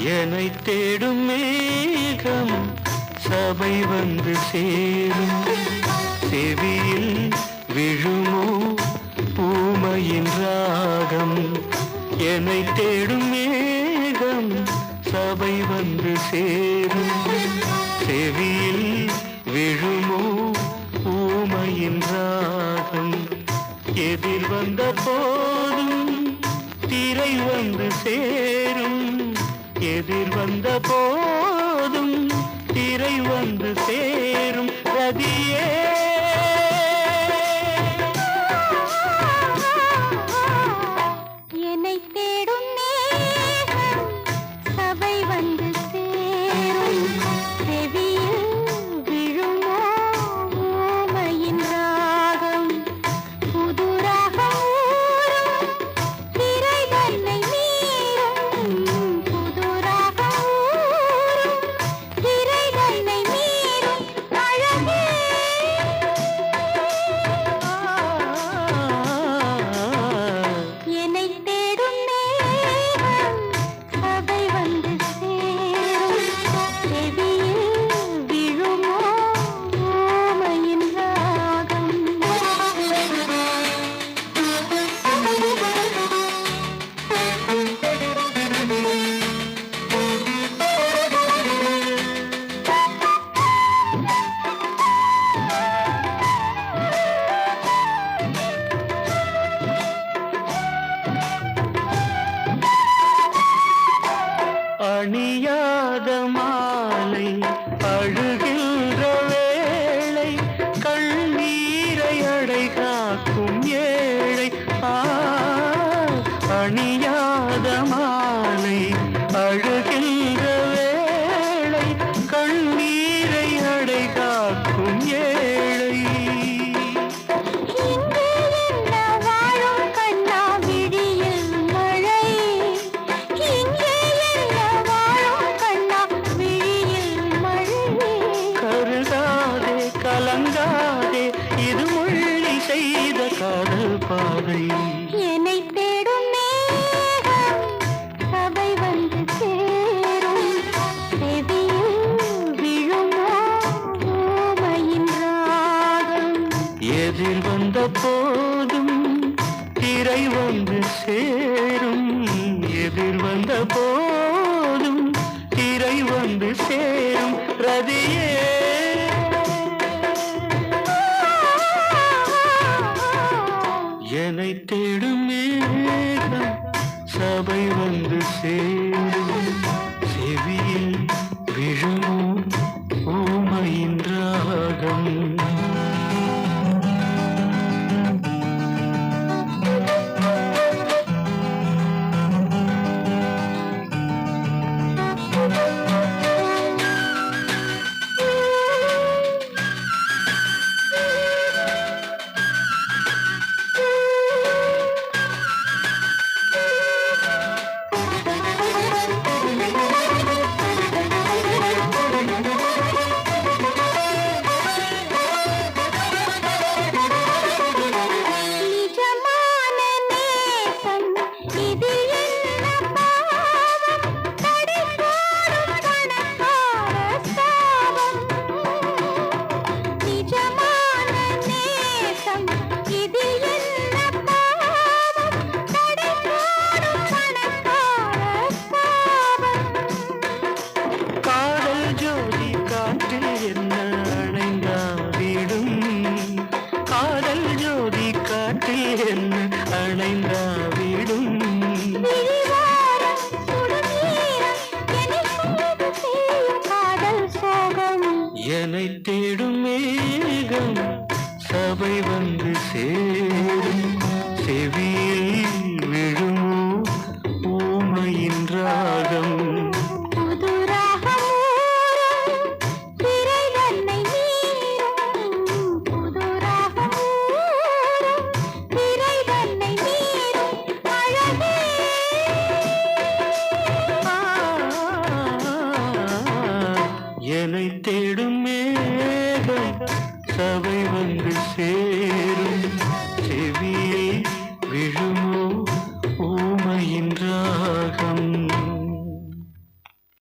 என்னை தேடும் மேகம் சபை வந்து சேரும். செவியில் விழுமோ பூமையின் ராகம். என்னை தேடும் மேகம் சபை வந்து சேரும். செவியில் விழுமோ பூமையின் ராகம். எதிர் வந்த போதும் திரை வந்து சேரும். எதிர் வந்த போதும் திரை வந்து சேரும். ரதியே என்னை தேடும் மேகம் சபை வந்து சேரும். செவியில் விழுமோ ஊமையின் ராகம். புது ராகம் ஊரும் திரை தன்னை மீறும். புது ராகம் ஊரும் திரை தன்னை மீறும். அழகே என்னை தேடும் மேகம் சபை வந்து சேரும். செவியில் விழுமோ ஊமையின் ராகம். அணியாத மாலை அழுகின்ற வேளை கண்ணீரை அடை காக்கும் ஏழை. அணியாத மாலை அழுகின்ற வேளை கண்ணீரை அடை காக்கும் ஏழை. இங்கே என்ன வாழும் கண்ணா விழியில் மழை. இங்கே என்ன வாழும் கண்ணா விழியில் மழை. கருதாதே கலங்காதே இது மொழி செய்த காதல் பாதை. என்னை தேடும் மேகம் சபை வந்து சேரும். செவியில் விழுமோ ஊமையின் ராகம். எதிர் வந்த போதும் திரை வந்து சேரும். எதிர் வந்த போதும் திரை வந்து சேரும். ரதியே என்னை தேடும் மேகம் சபை வந்து சேரும்.